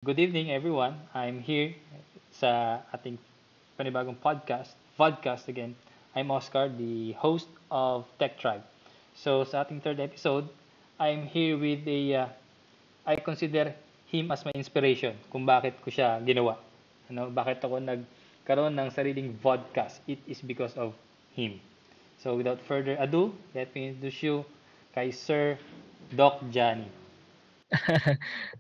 Good evening, everyone. I'm here sa ating panibagong podcast again. I'm Oscar, the host of Tech Tribe. So, sa ating third episode, I'm here with I consider him as my inspiration kung bakit ko siya ginawa. Bakit ako nagkaroon ng sariling podcast? It is because of him. So, without further ado, let me introduce you kay Sir Doc Johnny.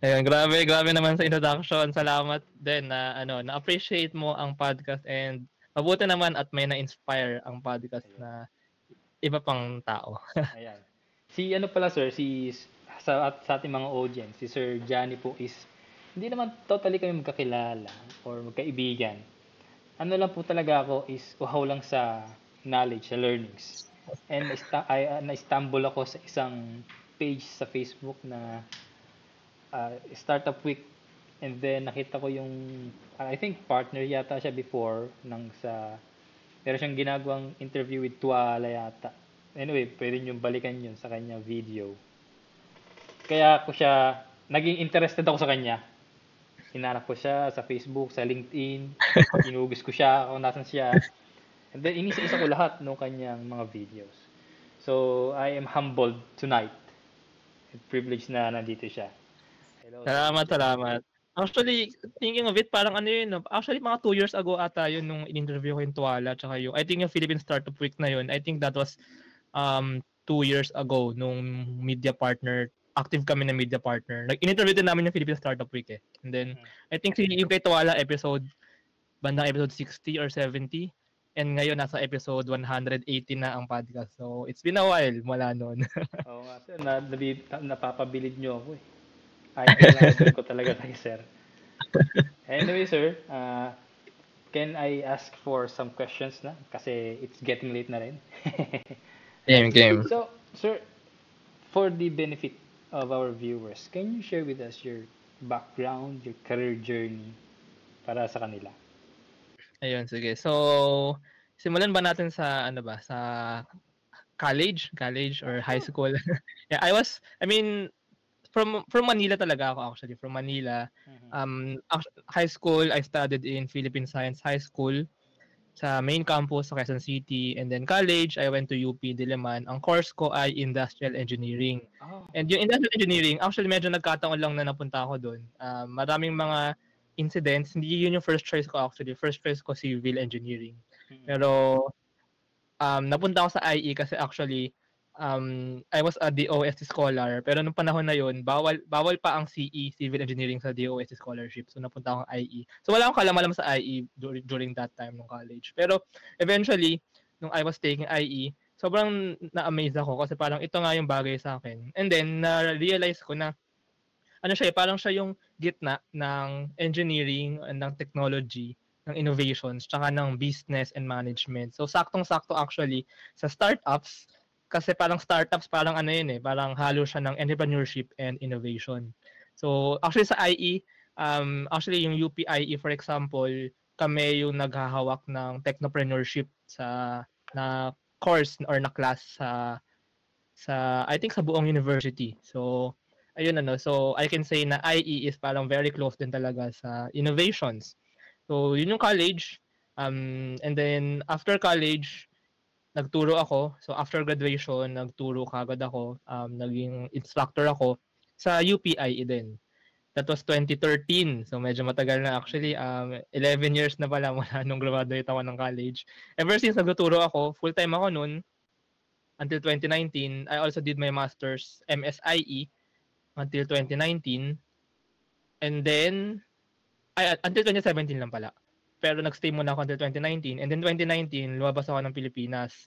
Ayun, grabe naman sa introduction. Salamat din na na-appreciate mo ang podcast and mabuti naman at may na-inspire ang podcast Ayun. na iba pang tao. Ayan. Si ano pala sir, sa ating mga audience, si Sir Johnny po is hindi naman totally kami magkakilala or magkaibigan. Ano lang po talaga ako is uhaw lang sa knowledge, sa learnings. And na-stumble ako sa isang page sa Facebook na Startup Week, and then nakita ko yung I think partner yata siya before meron siyang ginagawang interview with Tuala yata. Anyway, pwede nyo balikan yun sa kanya video. Kaya naging interested ako sa kanya. Hinanap ko siya sa Facebook, sa LinkedIn, inugis ko siya kung nasan siya. And then inisa-isa ko lahat ng kanyang mga videos. So, I am humbled tonight. Privileged na nandito siya. Hello, Sir Salamat, Johnny. salamat. Actually, thinking of it, parang ano yun, no? Actually, mga 2 years ago ata yun nung in-interview ko yung Tuwala, tsaka I think yung Philippine Startup Week na yun, I think that was 2 years ago nung media partner, active kami na media partner. In-interview din namin yung Philippine Startup Week eh. And then, Mhm. I think yung kay Tuwala bandang episode 60 or 70. And ngayon, nasa episode 180 na ang podcast. So, it's been a while mula noon. Oo nga, sir. Napapabilid nyo ako eh. Idol ko talaga kayo, sir. Anyway, sir, can I ask for some questions na? Kasi it's getting late na rin. Ayan. Game. So, sir, for the benefit of our viewers, can you share with us your background, your career journey para sa kanila? Ayun, sige. So, simulan ba natin sa, sa college or high Sure. school? Yeah, I mean, from Manila talaga ako actually, from Manila. Mhm. High school, I studied in Philippine Science High School sa main campus sa Quezon City, and then college, I went to UP Diliman. Ang course ko ay Industrial Engineering. Oh, And yung Industrial Engineering, actually medyo nagkataon lang na napunta ako doon. Maraming mga incidents, hindi yun yung first choice ko actually. First choice ko Civil Engineering. mhm. Pero napunta ako sa IE kasi actually I was a DOST scholar, pero nung panahon na yun, bawal pa ang CE, Civil Engineering, sa DOST scholarship. So napunta akong IE. So wala akong kalam-alam sa IE during that time ng college. Pero eventually, nung I was taking IE, sobrang na-amaze ako kasi parang ito nga yung bagay sa akin. And then na-realize ko na ano siya, parang siya yung gitna ng engineering and ng technology, ng innovations, tsaka ng business and management. So saktong-sakto actually sa startups, kasi parang startups parang ano yun eh, parang halo siya ng entrepreneurship and innovation. So actually sa IE, actually yung UPIE for example, kami yung naghahawak ng technopreneurship na course or na class sa I think sa buong university. So ayun so I can say na IE is parang very close din talaga sa innovations. So yun yung college, and then after college nagturo ako. So after graduation nagturo kagad ako, naging instructor ako sa UPIE din. That was 2013. So medyo matagal na actually, 11 years na pala mula nung graduate ako ng college. Ever since nagtuturo ako, full-time ako noon until 2019. I also did my master's MSIE until 2019. And then, until 2017 lang pala. Pero nag-stay muna ako until 2019. And then 2019, lumabas ako ng Pilipinas.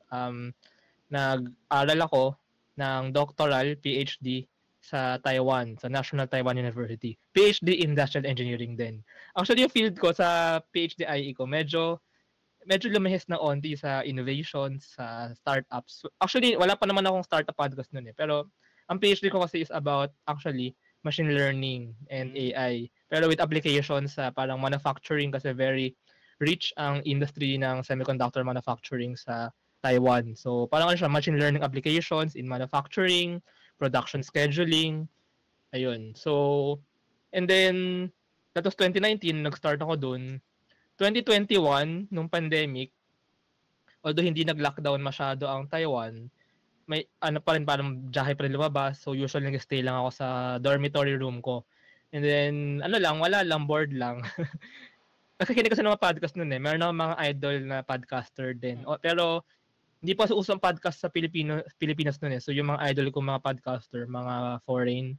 Nag-aral ako ng doctoral PhD sa Taiwan, sa National Taiwan University. PhD Industrial Engineering din. Actually, yung field ko sa PhD IE ko, medyo lumihis na onti sa innovations, sa startups. Actually, wala pa naman akong startup podcast noon eh. Pero ang PhD ko kasi is about actually machine learning and Mm. AI. Pero with applications sa parang manufacturing kasi very rich ang industry ng semiconductor manufacturing sa Taiwan. So parang ano siya, machine learning applications in manufacturing, production scheduling, ayun. So, and then That was 2019, nag-start ako dun. 2021, nung pandemic, although hindi nag-lockdown masyado ang Taiwan, may ano pa rin, parang biyahe pa rin lumabas. So usually nag-stay lang ako sa dormitory room ko. And then, ano lang, wala lang, bored lang. Nakikinig kasi ng mga podcast nun eh. Meron akong mga idol na podcaster din. Pero hindi pa usong podcast sa Pilipinas nun eh. So yung mga idol ko, mga podcaster, mga foreign.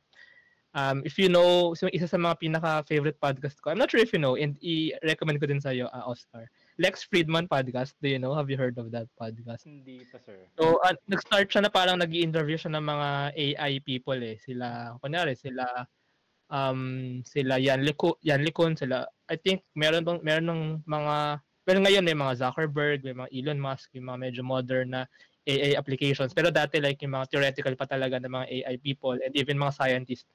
If you know, so isa sa mga pinaka-favorite podcast ko, I'm not sure if you know, and i-recommend ko din sa'yo, Oscar. Lex Friedman podcast, do you know? Have you heard of that podcast? Hindi pa, sir. So, nag-start siya na parang nag-i-interview siya ng mga AI people eh. Sila, kunyari, sila Yan Licon, sila, I think, meron ng mga, pero ngayon may mga Zuckerberg, may mga Elon Musk, yung mga medyo modern na AI applications. Pero dati like yung mga theoretical pa talaga ng mga AI people and even mga scientists.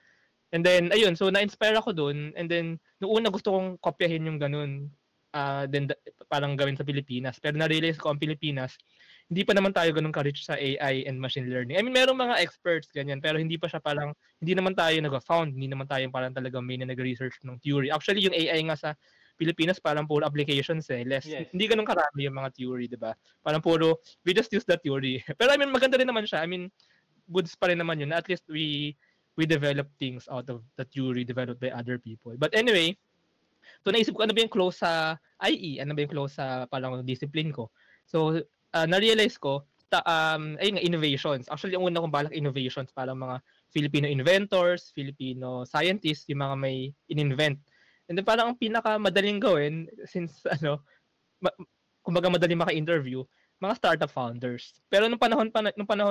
And then, ayun, so na-inspire ako dun. And then, noong una gusto kong kopyahin yung ganun. Then, parang gawin sa Pilipinas. Pero na-realize ko ang Pilipinas, hindi pa naman tayo ganun ka-rich sa AI and machine learning. I mean, merong mga experts ganyan, pero hindi pa siya parang, hindi naman tayo nag-found, hindi naman tayo parang talagang main na nag-research ng theory. Actually, yung AI nga sa Pilipinas, parang puro applications eh. Yes. Hindi ganun karami yung mga theory, di ba? Parang puro, we just use the theory. Pero I mean, maganda rin naman siya. I mean, goods pa rin naman yun. At least we develop things out of the theory developed by other people. But anyway, so naisip ko ano ba yung close sa IE, ano ba yung close sa parang discipline ko. So, na-realize ko, ayun nga, innovations. Actually, yung una kong balak innovations, parang mga Filipino inventors, Filipino scientists, yung mga may in-invent. And then parang ang pinaka-madaling gawin, since kumbaga madaling maka-interview, mga startup founders. Pero nung panahon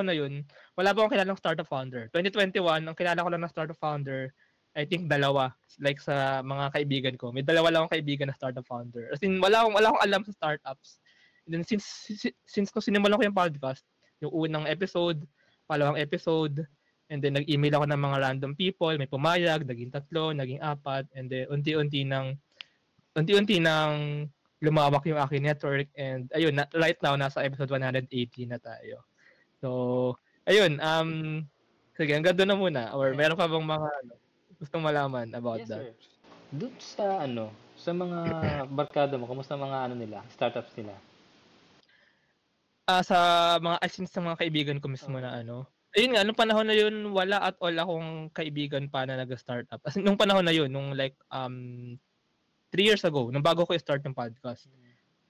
na yun, wala pa akong kilalang startup founder. 2021, ang kilala ko lang na startup founder, I think dalawa, like sa mga kaibigan ko. May dalawa lang akong kaibigan na startup founder. As in, wala akong alam sa startups. And then since ko sinimulan ko yung podcast, yung unang episode, palawang episode, and then nag-email ako ng mga random people, may pumayag, naging 3, naging 4, and then unti-unti nang lumawak yung aking network, and ayun, right now nasa episode 180 na tayo. So, ayun, sige, hanggang doon na muna. Or meron ka bang mga gustong malaman about Yes, that? sir. Doon sa mga barkada mo, kamusta mga nila, startups nila? Sa mga sa mga kaibigan ko mismo na ayun nga, nung panahon na yun, wala at all akong kaibigan pa na nag-startup. As in, nung panahon na yun, nung like 3 years ago, nung bago ko i-start yung podcast.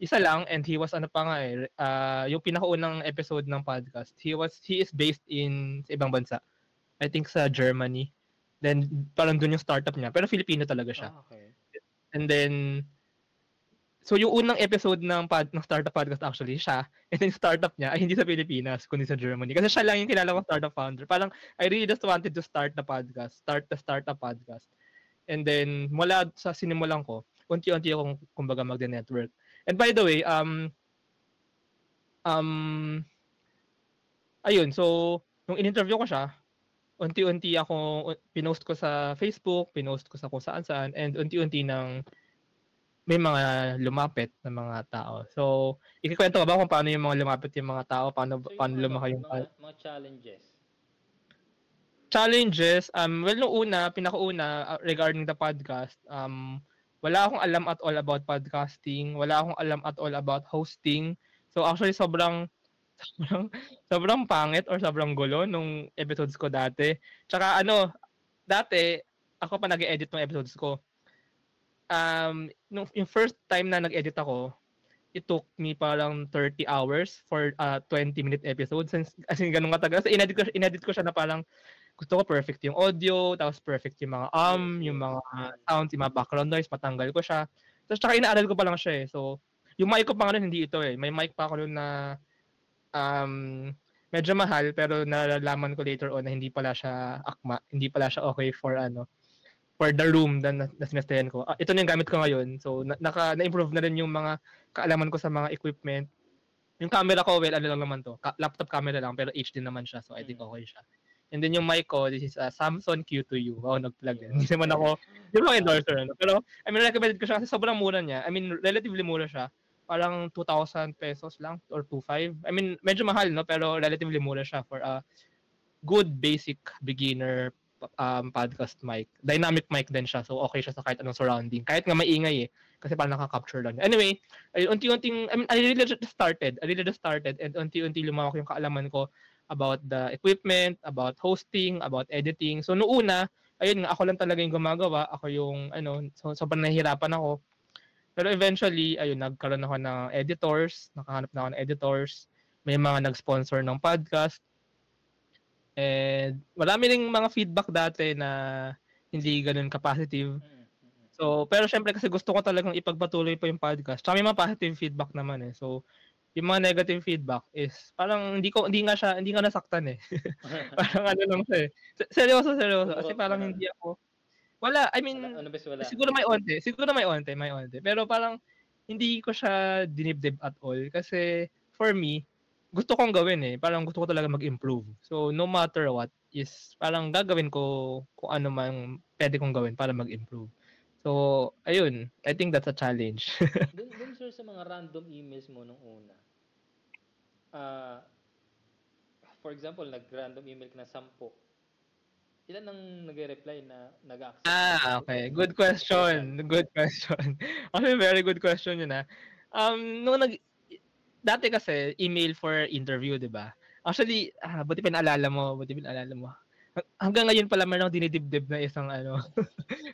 Isa lang, and he was yung pinakaunang episode ng podcast, he is based sa ibang bansa. I think sa Germany. Then parang doon yung startup niya, pero Filipino talaga siya. Okay. And then so yung unang episode ng startup podcast actually siya, and then startup niya ay hindi sa Pilipinas kundi sa Germany. Kasi siya lang yung kilala kong startup founder. Parang I really just wanted to start the startup podcast. And then mula sa sinimulan ko, unti-unti akong kumbaga mag-network. And by the way, ayun, so nung in-interview ko siya, unti-unti ako pinost ko sa Facebook, pinost ko sa kung saan-saan, and unti-unti nang may mga lumapit na mga tao. So, ikikwento ko ba kung paano yung mga lumapit yung mga tao, paano lumaki yung mga challenges? Challenges, well, nung pinakauna, regarding the podcast, wala akong alam at all about podcasting, wala akong alam at all about hosting. So actually sobrang pangit or sobrang gulo nung episodes ko dati. Tsaka dati ako pa nag-edit ng episodes ko. Yung first time na nag-edit ako, it took me parang 30 hours for a 20-minute episode. As in, ganun katagal. So, inedit ko siya na parang gusto ko perfect yung audio, tapos perfect yung mga yung mga sounds, yung mga background noise, matanggal ko siya. Tapos tsaka inaaral ko pa lang siya eh. So, yung mic ko pa nga hindi ito eh. May mic pa ako na medyo mahal, pero nalalaman ko later on na hindi pala siya akma, hindi pala siya okay for the room na sinestayan ko. Ito na yung gamit ko ngayon. So, na-improve na rin yung mga kaalaman ko sa mga equipment. Yung camera ko, well, lang naman to. Laptop camera lang, pero HD naman siya. So, I think okay siya. And then yung mic ko, this is a Samsung Q2U. Wow, nag-plug din. Hindi naman ako, hindi naman endorser. Pero, I mean, recommended ko siya kasi sobrang mura niya. I mean, relatively mura siya. Parang 2,000 pesos lang or 2,500. I mean, medyo mahal, no? Pero relatively mura siya for a good basic beginner podcast mic. Dynamic mic din siya. So, okay siya sa kahit anong surrounding. Kahit nga maingay eh. Kasi parang nakaka-capture lang. Anyway, ay unti-unting, I really just started. And unti-unti lumawak yung kaalaman ko about the equipment, about hosting, about editing. So, noong una, ayun nga, ako lang talaga yung gumagawa. Ako yung, sobrang nahihirapan ako. Pero eventually, ayun, nagkaroon ako ng editors. Nakahanap na ako ng editors. May mga nag-sponsor ng podcast. And marami ring mga feedback dati na hindi ganun ka-positive. So, pero syempre kasi gusto ko talagang ipagpatuloy pa yung podcast. Tsaka may mga positive feedback naman eh. So, yung mga negative feedback is parang hindi nga nasaktan eh. Parang ano lang siya eh. Seryoso. Kasi parang hindi ako, wala, I mean, wala. siguro may onte. Pero parang hindi ko siya dinibdib at all. Kasi for me, gusto kong gawin eh. Parang gusto ko talaga mag-improve. So, no matter what, is parang gagawin ko kung ano man pwede kong gawin para mag-improve. So, ayun. I think that's a challenge. dun sir, sa mga random emails mo nung una, for example, nag-random email ka na 10. Ilan ang nag-reply na nag-accept? Okay. Good question. Actually, very good question yun dati kasi, email for interview, di ba? Actually, buti pinaalala mo. Hanggang ngayon pala meron akong dinidibdib na isang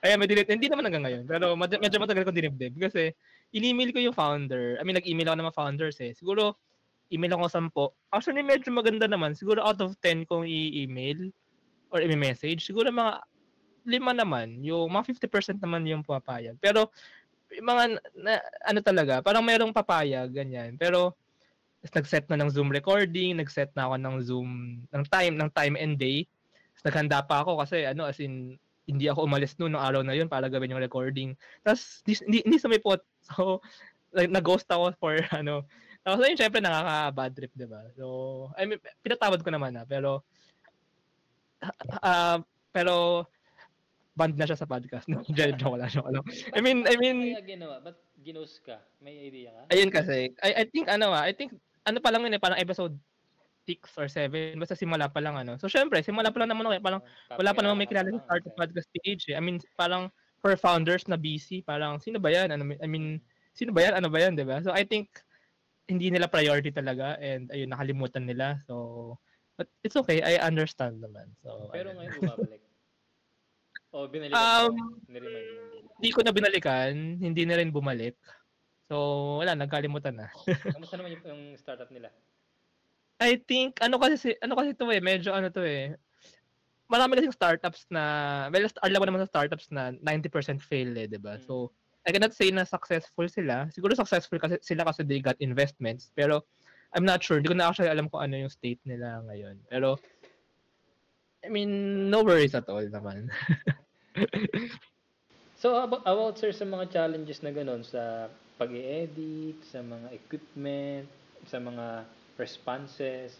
Kaya hindi naman hanggang ngayon, pero medyo matagal ko dinibdib kasi in-email ko yung founder. I mean, nag-email ako ng mga founders eh. Siguro, email ako 10. Actually, medyo maganda naman. Siguro out of 10 kong i-email or i-message, siguro mga 5 naman. Yung mga 50% naman yung papayag. Pero, yung mga, talaga, parang merong papayag, ganyan. Pero, nag-set na ng Zoom recording, nag-set na ako ng Zoom, ng time and day. Naghanda pa ako kasi as in hindi ako umalis noon ng araw na yun para gawin yung recording. Tapos hindi sumipot. So nag-ghost ako for Tapos ayun syempre nakaka-bad trip, 'di ba? So I mean pinatawad ko naman pero pero banned na siya sa podcast. No, joke lang. I mean kaya ginawa? Ba't ginost ka? May idea ka? Ayun kasi I think pa lang yun parang episode 6 or 7, basta simula pa lang So syempre, simula pa lang naman ako parang wala pa namang may kilala sa start podcast page eh. I mean, parang for founders na busy, parang sino ba yan? Sino ba yan? Ano ba yan, 'di ba? So I think hindi nila priority talaga and ayun nakalimutan nila. So but it's okay, I understand naman. So pero ngayon bumabalik. Binalikan mo? Hindi ko na binalikan, hindi na rin bumalik. So wala, nagkalimutan na. Kamusta naman yung startup nila? I think, kasi to eh, medyo to eh. Marami kasing startups na, alam ko naman sa startups na 90% fail eh, di ba? So, I cannot say na successful sila. Siguro successful kasi they got investments. Pero, I'm not sure. Hindi ko na actually alam kung ano yung state nila ngayon. Pero, I mean, no worries at all naman. So, about sir sa mga challenges na ganun sa pag-i-edit, sa mga equipment, sa mga responses.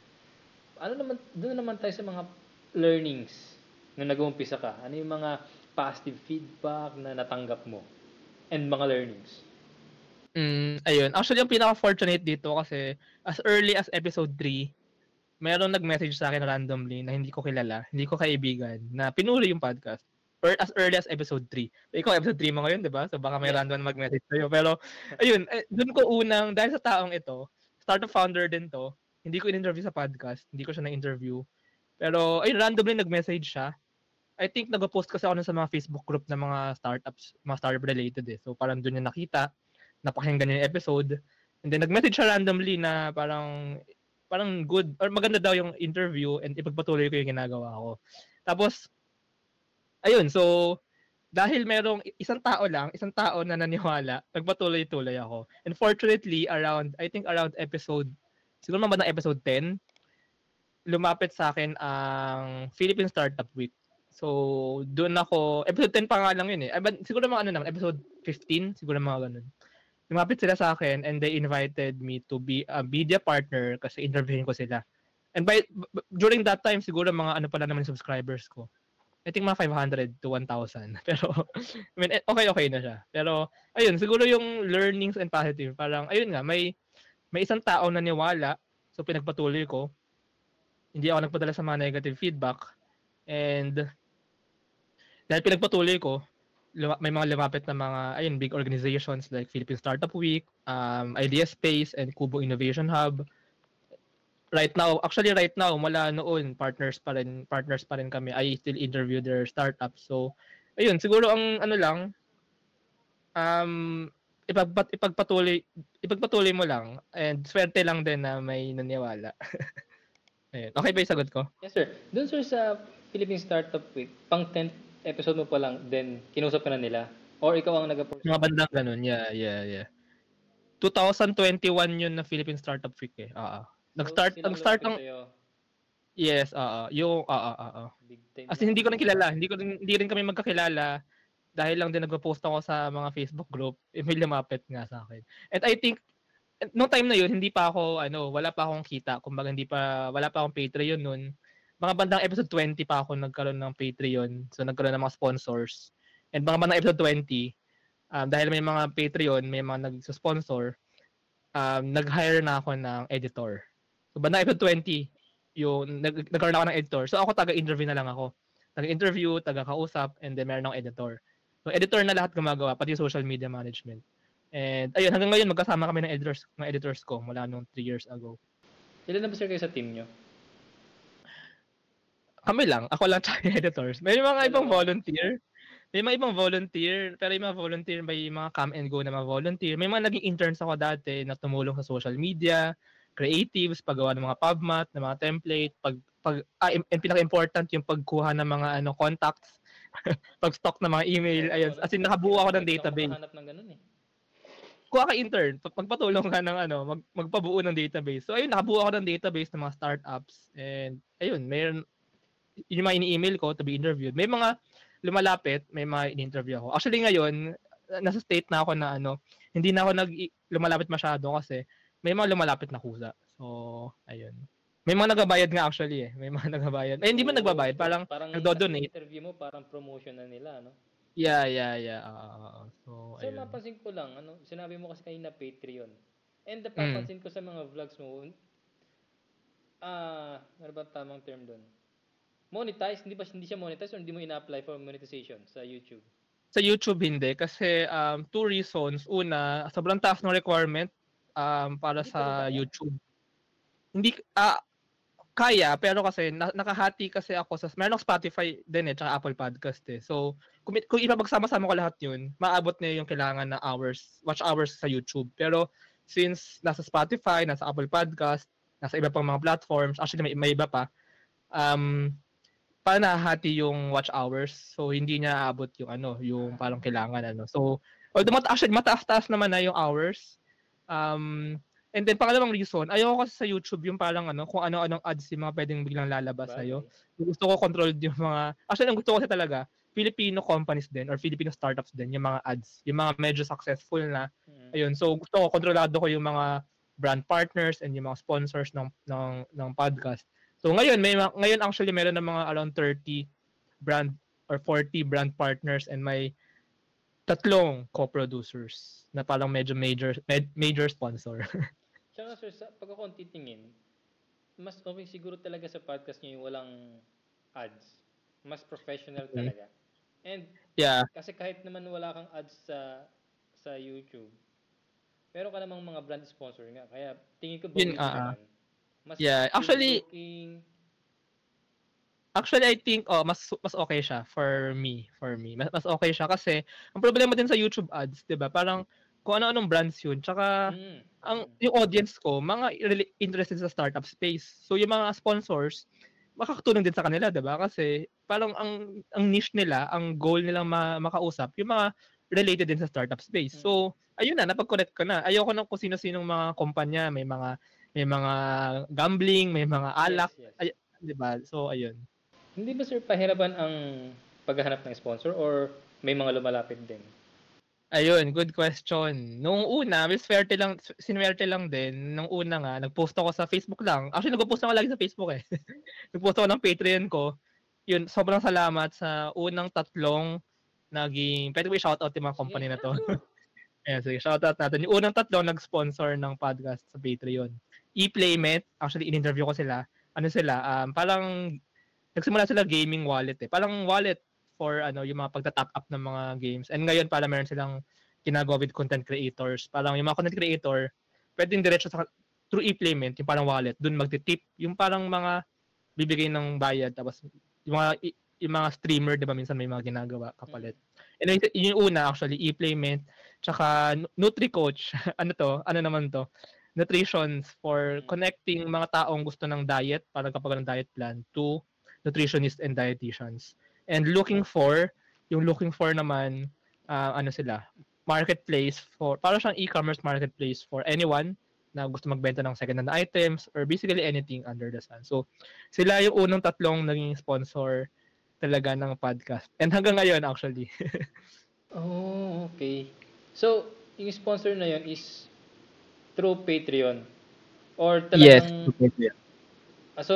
Doon naman tayo sa mga learnings na nag-uumpisa ka. Ano yung mga positive feedback na natanggap mo? And mga learnings? Ayun. Actually, yung pinaka-fortunate dito kasi as early as episode 3, mayroong nag-message sa akin randomly na hindi ko kilala, hindi ko kaibigan, na pinuri yung podcast. Or as early as episode 3. Ikaw, episode 3 mo ngayon, di ba? So baka may random mag-message sa'yo. Pero, ayun, doon ko dahil sa taong ito, startup founder din to. Hindi ko in-interview sa podcast. Hindi ko siya na-interview. Pero, ayun, randomly nag-message siya. I think nag-post kasi ako sa mga Facebook group ng mga startups, mga startup related eh. So, parang doon niya nakita, napakinggan niya yung episode. And then, nag-message siya randomly na parang good, or maganda daw yung interview and ipagpatuloy ko yung ginagawa ko. Tapos, ayun, so, dahil merong isang tao na naniwala, nagpatuloy-tuloy ako. And fortunately, I think around episode, siguro naman ng episode 10, lumapit sa akin ang Philippine Startup Week. So, doon ako, episode 10 pa nga lang yun eh. Siguro mga episode 15, siguro mga ganun. Lumapit sila sa akin and they invited me to be a media partner kasi interviewin ko sila. And during that time, siguro mga pala naman subscribers ko. I think mga 500 to 1,000. Pero, I mean, okay na siya. Pero, ayun, siguro yung learnings and positive, parang, ayun nga, may isang tao na niwala, so pinagpatuloy ko. Hindi ako nagpadala sa mga negative feedback. And, dahil pinagpatuloy ko, may mga lumapit na mga, ayun, big organizations like Philippine Startup Week, Idea Space, and Kubo Innovation Hub. Right now, mula noon, partners pa rin kami. I still interview their startups. So, ayun, siguro ang ano lang, um, ipagpatuloy mo lang, and swerte lang din na may naniwala. Ayun. Okay ba yung sagot ko? Yes, sir. Doon, sir, sa Philippine Startup Week, pang 10th episode mo pa lang, then kinusap ka na nila? Or ikaw ang nag-approach? Mga bandang ganun, yeah. 2021 yun na Philippine Startup Week eh. Nag-start ang yes, yung Big time. As in, hindi ko rin kilala, hindi rin kami magkakilala dahil lang din nagpo-post ako sa mga Facebook group, may lumapit nga sa akin. And I think nung time na yun, hindi pa ako wala pa akong kita, kumbaga wala pa akong Patreon noon. Mga bandang episode 20 pa ako nagkaroon ng Patreon. So nagkaroon ng mga sponsors. And mga bandang episode 20, dahil may mga Patreon, may mga nag-sponsor, nag-hire na ako ng editor. So bandang episode 20, yung nagkaroon ako ng editor. So ako taga-interview na lang ako. Taga-interview, taga-kausap, and then meron akong editor. So editor na lahat gumagawa, pati social media management. And ayun, hanggang ngayon magkasama kami ng editors ko mula nung 3 years ago. Ilan na ba, sir, kayo sa team nyo? Kami lang, ako lang tsaka yung editors. May mga ibang volunteer. Pero yung mga volunteer, may mga come and go na mga volunteer. May mga naging interns ako dati na tumulong sa social media, creatives, paggawa ng mga pubmat, ng mga template, and pinaka-important yung pagkuha ng mga contacts, pag-stock ng mga email, ayun. As in, nakabuo ako ng database. Hanap ng ganun eh. Kuha ka intern, magpatulong ka ng magpabuo ng database. So ayun, nakabuo ako ng database ng mga startups. And ayun, mayroon yung mga ini-email ko to be interviewed. May mga lumalapit, may mga in-interview ako. Actually ngayon, nasa state na ako na hindi na ako lumalapit masyado kasi may mga lumalapit na kusa. So, ayun. May mga nagbabayad nga actually eh. May mga nagbabayad. Eh, hindi man nagbabayad, parang nagdo-donate. Interview mo, parang promotion na nila, no? Yeah. So, Sir, ayun. mapansin ko lang, sinabi mo kasi kanina Patreon. And napapansin ko sa mga vlogs mo, ano ba tamang term doon? Monetize, hindi siya monetize or hindi mo ina-apply for monetization sa YouTube? Sa YouTube hindi kasi 2 reasons. Una, sobrang taas ng requirement para sa YouTube. Hindi kaya, pero kasi nakahati kasi ako sa meron akong Spotify din eh, tsaka Apple Podcast eh. So, kung ipapagsama-sama ko lahat 'yun, maabot na yung kailangan na watch hours sa YouTube. Pero since nasa Spotify, nasa Apple Podcast, nasa iba pang mga platforms, actually may iba pa, nahati yung watch hours. So, hindi niya aabot yung yung parang kailangan So, although mataas-taas naman na yung hours. And then, pangalawang reason, ayoko kasi sa YouTube yung parang kung ano-anong ads yung mga pwedeng biglang lalabas sa'yo. Gusto ko controlled yung mga, actually, ang gusto ko kasi talaga, Filipino companies din or Filipino startups din, yung mga ads. Yung mga medyo successful na. Ayun, so gusto ko, kontrolado ko yung mga brand partners and yung mga sponsors ng podcast. So ngayon actually meron na mga around 30 brand or 40 brand partners and may 3 co-producers na parang medyo major sponsor. Tsaka sir, pag ako titingin, mas okay siguro talaga sa podcast niyo yung walang ads. Mas professional talaga. And yeah, kasi kahit naman wala kang ads sa YouTube, meron ka namang mga brand sponsor nga. Kaya tingin ko naman. Mas Actually I think mas okay siya for me. Mas okay siya kasi ang problema din sa YouTube ads, 'di ba? Parang kung ano-anong brands 'yun. Tsaka yung audience ko, mga interested sa startup space. So yung mga sponsors makakatulong din sa kanila, 'di ba? Kasi parang ang niche nila, ang goal nilang makausap, yung mga related din sa startup space. So ayun na, napag-connect ko na. Ayoko nang kung sino-sinong mga kumpanya, may mga gambling, may mga alak, yes. 'di ba? So ayun. Hindi ba sir pahirapan ang paghahanap ng sponsor or may mga lumalapit din? Ayun, good question. Nung una, sinuwerte lang din. Nung una nga, nag-post ako sa Facebook lang. Actually, nag-post ako lagi sa Facebook eh. Nag-post ako ng Patreon ko. Yun, sobrang salamat sa unang 3 pwede ko i-shoutout yung mga company na to. Ayan, sige, shoutout natin. Yung unang 3 nag-sponsor ng podcast sa Patreon. ePlaymate, actually, in-interview ko sila. Parang nagsimula sila gaming wallet eh. Parang wallet for yung mga pagta-top up ng mga games. And ngayon para meron silang ginagawa with content creators. Parang yung mga content creator, pwedeng diretso sa through e-payment, yung parang wallet, dun magti-tip, yung parang mga bibigay ng bayad, tapos yung mga streamer, di ba, minsan may mga ginagawa kapalit. And yung una, actually, e-payment, tsaka NutriCoach, ano naman to, nutritions for connecting mga taong gusto ng diet, para kapag ng diet plan, to nutritionists and dietitians. And looking for naman, sila, marketplace para siyang e-commerce marketplace for anyone na gusto magbenta ng second-hand items or basically anything under the sun. So, sila yung unang tatlong naging sponsor talaga ng podcast. And hanggang ngayon, actually. Oh, okay. So, yung sponsor na yun is through Patreon? Or Yes, talagang... through Patreon. So,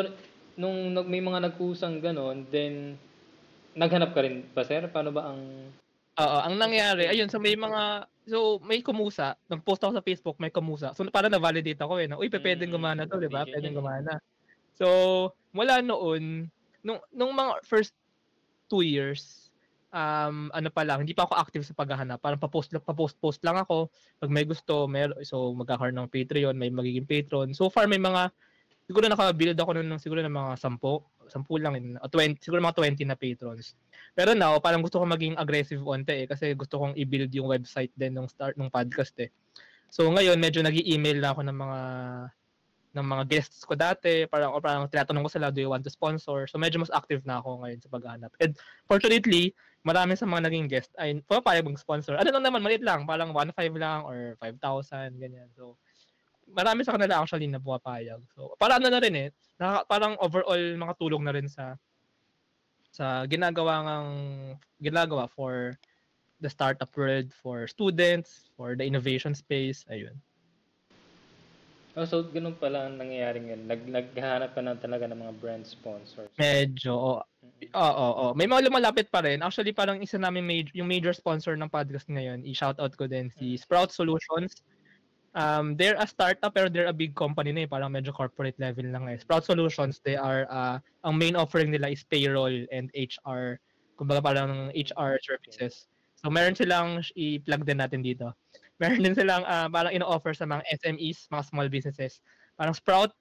nung may mga nagkusang ganon, then naghanap ka rin ba, sir? Paano ba ang... Oo, ang nangyari, ayun, may kumusa, nag-post ako sa Facebook, may kumusa. So, parang na-validate ako na, uy, pwedeng gumana to, di ba? Pwedeng gumana. So, mula noon, nung mga first 2 years, pa lang, hindi pa ako active sa paghahanap. Parang pa-post lang ako. Pag may gusto, so magkakaroon ng Patreon, may magiging patron. So far, siguro naka-build ako siguro ng mga 10 lang, 20, siguro mga 20 na patrons. Pero now, parang gusto ko maging aggressive onte kasi gusto kong i-build yung website din nung start ng podcast So ngayon, medyo nag-i-email na ako ng mga guests ko dati, parang tinatanong ko sila, do you want to sponsor? So medyo mas active na ako ngayon sa paghahanap. And fortunately, marami sa mga naging guest ay pumapayag mag-sponsor. Ano lang naman, maliit lang, parang 1.5 lang or 5,000, ganyan. So marami sa kanila actually na pumapayag. So para na rin parang overall makatulong na rin sa ginagawa for the startup world, for students, for the innovation space, ayun. Oh, so ganun pala ang nangyayari ngayon. Naghahanap ka na talaga ng mga brand sponsors. Medyo, oo. May mga lumalapit pa rin. Actually, parang isa namin yung major sponsor ng podcast ngayon, i-shoutout ko din si Sprout Solutions. They're a startup pero they're a big company na parang medyo corporate level lang Sprout Solutions, they are, ang main offering nila is payroll and HR. Kumbaga parang HR services. So meron silang, i-plug din natin dito. Meron din silang parang ino-offer sa mga SMEs, mga small businesses. Parang Sprout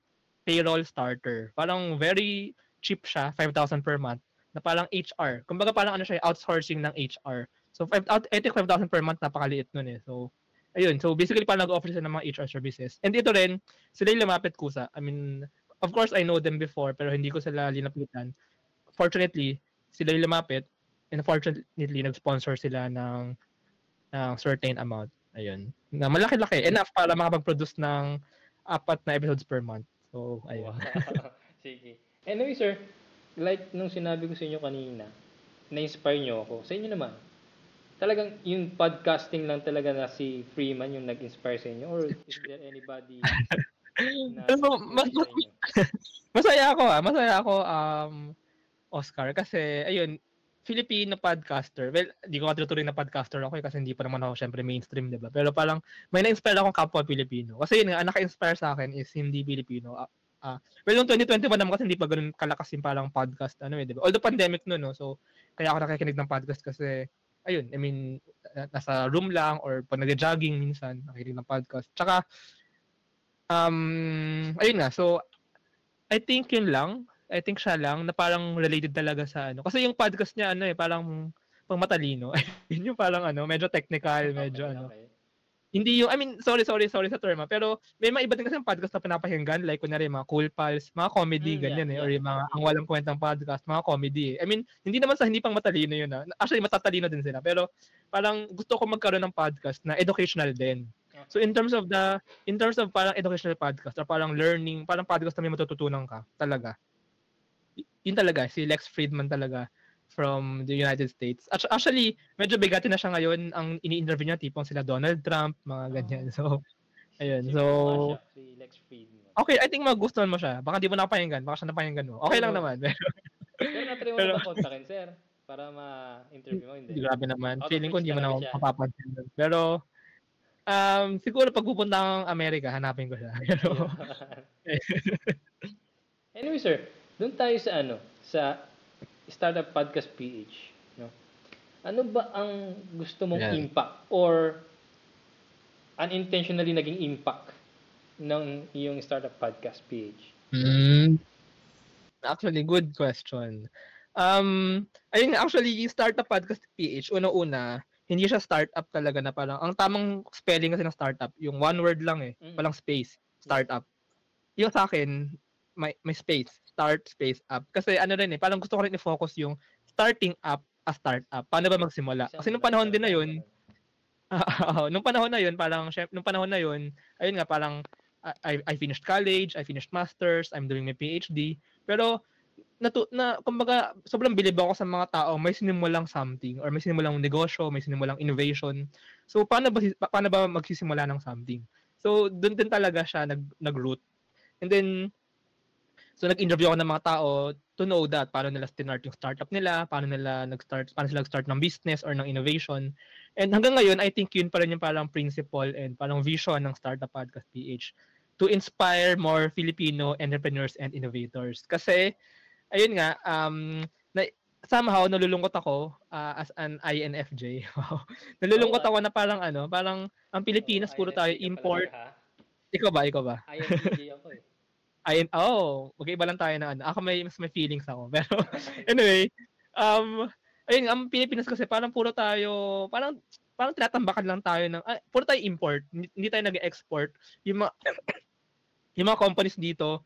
Payroll Starter. Parang very cheap siya, 5,000 per month, na parang HR. Kumbaga parang outsourcing ng HR. So, I think 5,000 per month, napakaliit nun So, ayun. So, basically, parang nag-offer sila ng mga HR services. And dito rin, sila yung lumapit kusa. I mean, of course, I know them before, pero hindi ko sila linapitan. Fortunately, sila yung lumapit. And fortunately, nag-sponsor sila ng certain amount. Ayun. Na malaki-laki. Enough para makapag-produce ng 4 na episodes per month. So, ayun. Wow. Sige. Anyway, sir, like nung sinabi ko sa inyo kanina, na-inspire nyo ako. Sa inyo naman, talagang yung podcasting lang talaga na si Freeman yung nag-inspire sa inyo? Or is there anybody na Masaya ako, Oscar, kasi, ayun, Filipino podcaster. Well, di ko matuturing na podcaster ako kasi hindi pa naman ako syempre mainstream, diba? Pero parang may na-inspire akong kapwa Pilipino. Kasi yun nga, ang naka-inspire sa akin is hindi Pilipino. Well, noong 2021 naman kasi hindi pa ganun kalakas yung parang podcast, diba? Although pandemic no? So, kaya ako nakikinig ng podcast kasi, ayun, I mean, nasa room lang or pag nag-jogging minsan, nakikinig ng podcast. Tsaka, ayun nga, so, I think siya lang na parang related talaga sa Kasi yung podcast niya parang pang matalino. Yun yung parang medyo technical, medyo Okay. Hindi yung, I mean, sorry sa term pero may mga iba din kasi yung podcast na pinapakinggan, like kunyari mga Cool Pals, mga comedy, ganyan or yung mga ang walang kwentang podcast, mga comedy I mean, hindi naman sa hindi pang matalino yun Actually, matatalino din sila, pero parang gusto ko magkaroon ng podcast na educational din. So in terms of parang educational podcast or parang learning, parang podcast na may matututunan ka talaga. Yun talaga, si Lex Fridman talaga from the United States. Actually, medyo bigatin na siya ngayon. Ang ini-interview niya, tipong sila Donald Trump, mga ganyan. So, ayun. So, si Lex Fridman. Okay, I think magustuhan mo siya. Baka di mo napakinggan. Baka siya napakinggan mo. Okay lang naman. Pero na-try mo na ba kontakin, sir? Para ma-interview mo, hindi? Grabe naman. Feeling ko hindi mo na talaga siya. mapapansin. Pero, siguro pag pupunta akong Amerika, hanapin ko siya. Pero, Anyway, sir, doon tayo sa sa Startup Podcast PH, no? Ano ba ang gusto mong Yan. impact or unintentionally naging impact ng iyong startup podcast PH? Hmm. Actually, good question. Ayun nga, actually, yung Startup Podcast PH, una-una, hindi siya startup talaga na parang, ang tamang spelling kasi ng startup, yung one word lang eh, walang space, startup. Yung sa akin, may space, start, space, up. Kasi ano rin eh, parang gusto ko rin i-focus yung starting up a startup. Paano ba magsimula? Kasi nung panahon din na yun, nung panahon na yun, parang, nung panahon na yun, ayun nga, parang, I finished college, I finished masters, I'm doing my PhD. Pero kumbaga sobrang bilib ako sa mga tao may sinimulang something or may sinimulang negosyo, may sinimulang innovation. So paano ba magsisimula ng something? So doon din talaga siya nag-root. And then so nag-interview ako ng mga tao to know that paano nila start yung startup nila, paano sila nag-start ng business or ng innovation. And hanggang ngayon, I think yun pa rin yung parang principle and parang vision ng Startup Podcast PH to inspire more Filipino entrepreneurs and innovators. Kasi ayun nga, na, somehow nalulungkot ako as an INFJ. Wow. Nalulungkot ako na parang parang ang Pilipinas puro tayo INFJ ka pala import. sir ha? Ikaw ba? INTJ ako eh. Magkaiba lang tayo na ano. Ako may feelings ako. Pero anyway, ayun, ang Pilipinas kasi parang puro tayo, parang tinatambakan lang tayo ng, puro tayo import. Hindi tayo nag-export. Yung mga, yung mga companies dito,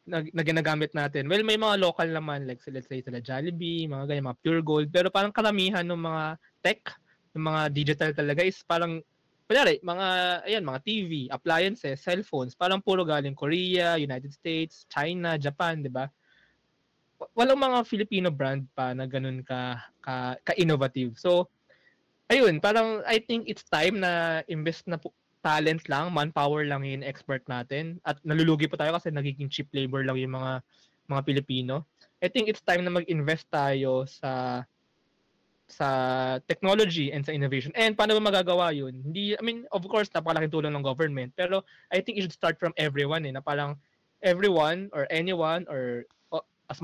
na ginagamit natin. Well, may mga local naman, like let's say sila Jollibee, mga ganyan, mga Pure Gold. Pero parang karamihan ng mga tech, ng mga digital talaga is parang, kunyari, mga TV, appliances, cellphones, parang puro galing Korea, United States, China, Japan, di ba? Walang mga Filipino brand pa na ganun ka-innovative. So, ayun, parang I think it's time na invest na talent lang, manpower lang yung expert natin. At nalulugi pa tayo kasi nagiging cheap labor lang yung mga Pilipino. I think it's time na mag-invest tayo sa technology and sa innovation. And paano ba magagawa yun? I mean, of course, napakalaking tulong ng government. Pero I think it should start from everyone na parang everyone or anyone or as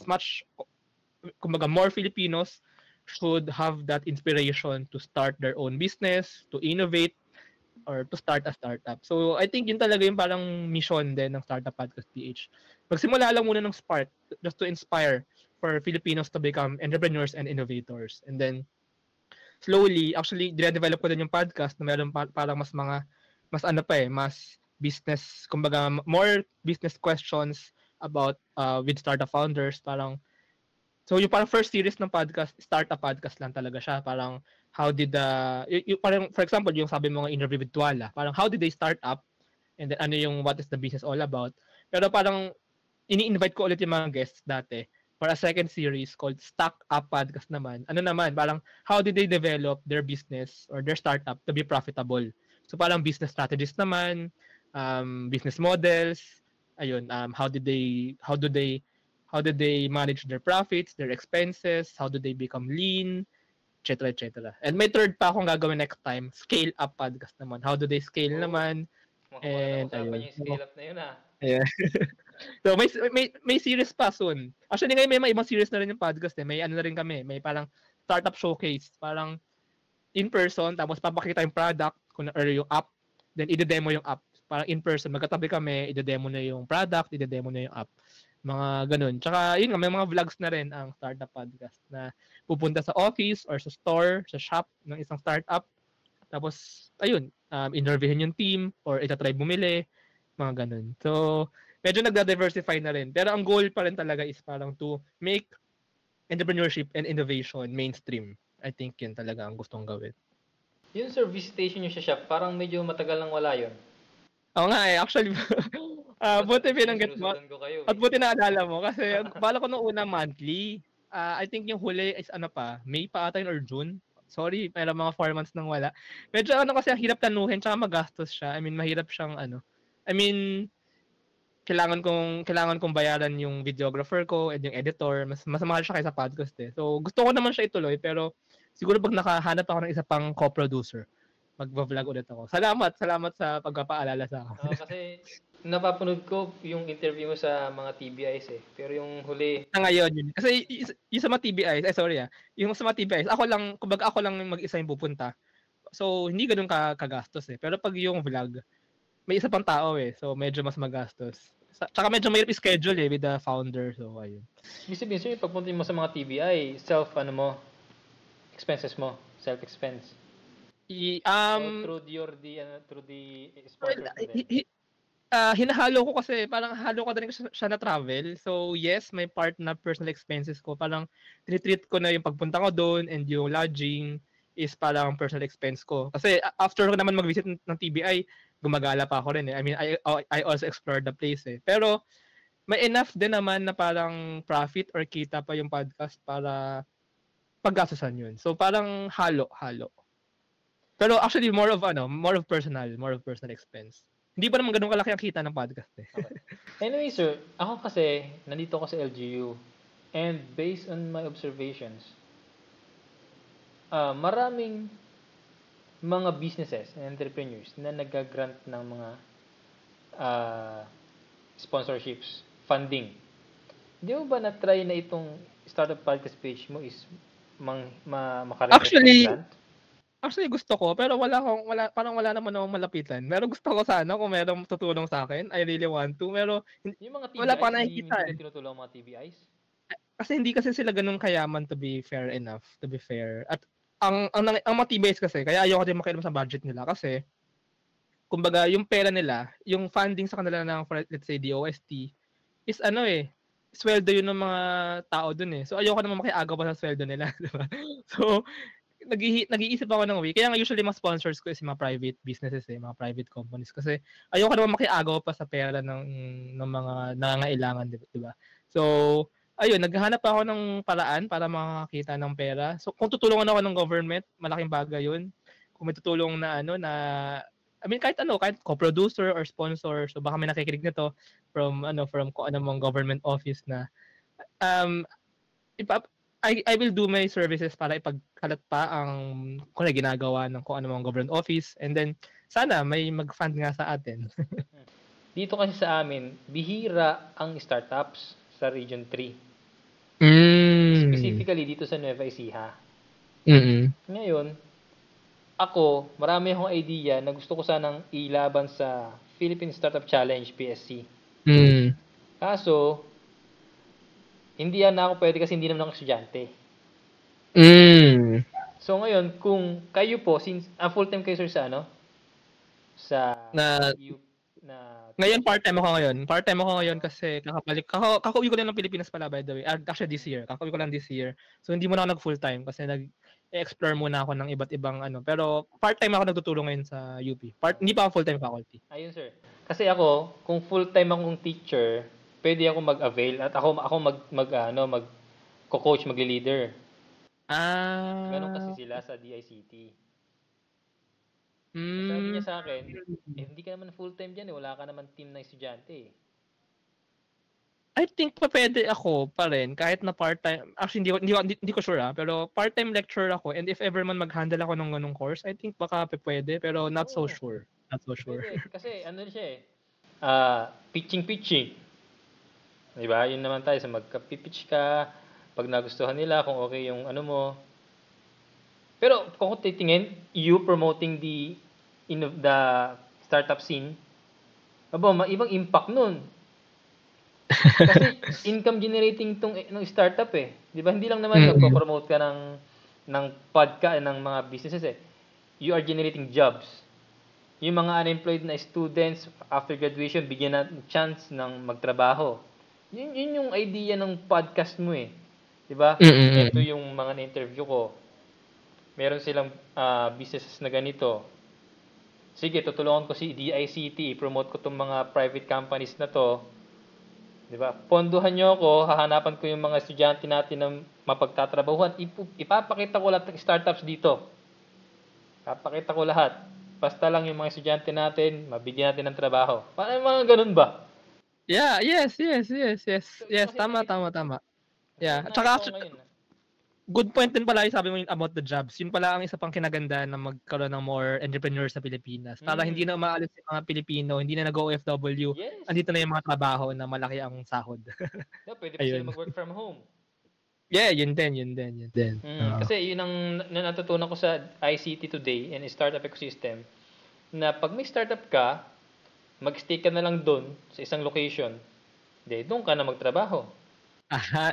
much kumbaga more Filipinos should have that inspiration to start their own business, to innovate, or to start a startup. So, I think yun talaga yung parang mission din ng Startup Podcast PH. Magsimula lang muna ng spark just to inspire for Filipinos to become entrepreneurs and innovators. And then, slowly, actually, dire-develop ko din yung podcast na meron parang mas business, kumbaga, more business questions about with startup founders. So yung parang first series ng podcast, startup podcast lang talaga siya. Parang how did parang for example, yung sabi mo nga interview with Tuala, parang how did they start up and then what is the business all about. Pero parang ini-invite ko ulit yung mga guests dati for a second series called Stack Up Podcast naman. Parang how did they develop their business or their startup to be profitable. So parang business strategies naman, business models, ayun, how do they manage their profits, their expenses, how do they become lean, etc. etc. And may third pa akong gagawin next time, scale up podcast naman. How do they scale naman? And ayun. Yung scale up na yun ah. Yeah. So may series pa soon. Actually ngayon may ibang series na rin yung podcast eh. May ano na rin kami, may parang startup showcase, parang in person tapos papakita yung product or yung app, then ide-demo yung app. Parang in person, magkatabi kami, ide-demo na yung product, ide-demo na yung app. Mga ganun. Tsaka yun nga, may mga vlogs na rin ang startup podcast na pupunta sa office or sa store, sa shop ng isang startup. Tapos, ayun, interviewin yung team or itatry bumili, mga ganun. So, medyo nagda-diversify na rin. Pero ang goal pa rin talaga is parang to make entrepreneurship and innovation mainstream. I think yun talaga ang gustong gawin. Yun sir, visitation nyo sa shop, parang medyo matagal nang wala yun. Oo nga eh, actually, buti binanggit mo. At buti naalala mo kasi bala ko nung una monthly. I think yung huli is May pa ata yun or June. Sorry, meron mga 4 months nang wala. Medyo kasi ang hirap tanuhin tsaka magastos siya. I mean, mahirap siyang kailangan kong bayaran yung videographer ko and yung editor. Mas mahal siya kaysa podcast eh. So, gusto ko naman siya ituloy pero siguro pag nakahanap ako ng isa pang co-producer, magva-vlog ulit ako. Salamat sa pagpapaalala sa akin. Kasi napapanood ko yung interview mo sa mga TBIs eh. Pero yung huli, Ngayon yun. Kasi yung sa mga TBIs, sorry yung sa mga TBIs, kumbaga ako lang mag-isa yung pupunta. So, hindi ganun kagastos eh. Pero pag yung vlog, may isa pang tao eh. So, medyo mas magastos. Tsaka medyo mahirap i-schedule eh with the founder. So, ayun. ibig sabihin, sir, pagpunta mo sa mga TBI, expenses mo, self-expense. Through the sponsors mo din. Hinahalo ko kasi parang halo ko din siya na travel. So yes, may part na personal expenses ko. Parang tinitreat ko na yung pagpunta ko doon and yung lodging is parang personal expense ko. Kasi after ko naman mag-visit ng TBI, gumagala pa ako rin eh. I mean, I also explored the place eh. Pero may enough din naman na parang profit or kita pa yung podcast para paggastusan yun. So parang halo. Pero actually more of personal expense. Hindi pa naman ganun kalaki ang kita ng podcast eh. Okay. Anyway, sir, ako kasi nandito ako sa LGU and based on my observations, maraming mga businesses and entrepreneurs na nag-grant ng mga sponsorships, funding. Di mo ba na-try na itong startup podcast page mo is makarequest ng grant? Actually gusto ko pero parang wala naman akong malapitan. Pero gusto ko sana kung merong tutulong sa akin. I really want to. Pero yung mga TBIs, wala pa hindi nakikita ka tinutulong mga TBIs? Kasi hindi kasi sila ganun kayaman to be fair. At ang mga TBIs kasi, kaya ayoko din makialam sa budget nila kasi kumbaga yung pera nila, yung funding sa kanila ng let's say DOST is sweldo yun ng mga tao dun eh. So ayoko naman makiagaw pa sa sweldo nila, di ba? So nag-iisip ako ng way. Kaya nga usually mga sponsors ko is mga private businesses mga private companies kasi ayoko naman makiagaw pa sa pera ng mga nangangailangan, di ba? So ayun, naghahanap ako ng paraan para makakita ng pera. So kung tutulungan ako ng government, malaking bagay 'yun. Kung may tutulong na I mean kahit co-producer or sponsor, so baka may nakikinig nito from kung ano mong government office na I will do my services para ipagkalat pa ang kung ginagawa ng kung ano mong government office and then sana may mag-fund nga sa atin. Dito kasi sa amin, bihira ang startups sa Region 3. Specifically dito sa Nueva Ecija. Ngayon, marami akong idea na gusto ko sanang ilaban sa Philippine Startup Challenge, PSC. Kaso, hindi na ako pwede kasi hindi naman ako estudyante. So ngayon, kung kayo po, since full-time kayo sir sa ngayon part-time ako ngayon kasi kakauwi ko lang ng Pilipinas pala by the way. Actually this year. Kakauwi ko lang this year. So hindi muna ako nag-full-time kasi nag-explore muna ako ng iba't ibang pero part-time ako nagtutulong ngayon sa UP. Hindi pa ako full-time faculty. Ayun sir. Kasi ako, kung full-time akong teacher, pwede ako mag-avail at ako mag-coach, magli-leader. Ganun kasi sila sa DICT. Sabi niya sa akin, hindi ka naman full-time dyan wala ka naman team na estudyante I think pwede ako pa rin kahit na part-time. Actually hindi ko sure pero part-time lecturer ako and if ever man mag-handle ako ng ganung course, I think baka pwede pero not so sure. Pwede, kasi siya pitching. Diba? Yun naman tayo sa magka-pitch ka, pag nagustuhan nila kung okay yung mo. Pero kung titingin, you promoting the startup scene, ibang impact nun. Kasi income generating ng startup Di ba? Hindi lang naman magpo-promote ka ng podcast ng mga businesses You are generating jobs. Yung mga unemployed na students after graduation, bigyan na chance ng magtrabaho. Yun yung idea ng podcast mo Di ba? Ito yung mga na-interview ko. Meron silang businesses na ganito. Sige, tutulungan ko si DICT, promote ko tong mga private companies na to. 'Di ba? Pondohan niyo ako, hahanapan ko yung mga estudyante natin na mapagtatrabahuhan. Ipapakita ko lahat ng startups dito. Papakita ko lahat. Basta lang yung mga estudyante natin, mabigyan natin ng trabaho. Paano mga ganun ba? Yeah, yes. Yes, tama. Yeah. Tsaka good point din pala yung sabi mo yun about the jobs. Yun pala ang isa pang kinaganda na magkaroon ng more entrepreneurs sa Pilipinas. Para hindi na umaalis yung mga Pilipino, hindi na nag-OFW, Yes. andito na yung mga trabaho na malaki ang sahod. No, pwede pa sila Ayun. mag-work from home. Yeah, yun din. Kasi yun ang natutunan ko sa ICT today and startup ecosystem na pag may startup ka, mag-stay ka na lang doon sa isang location. Doon ka na magtrabaho.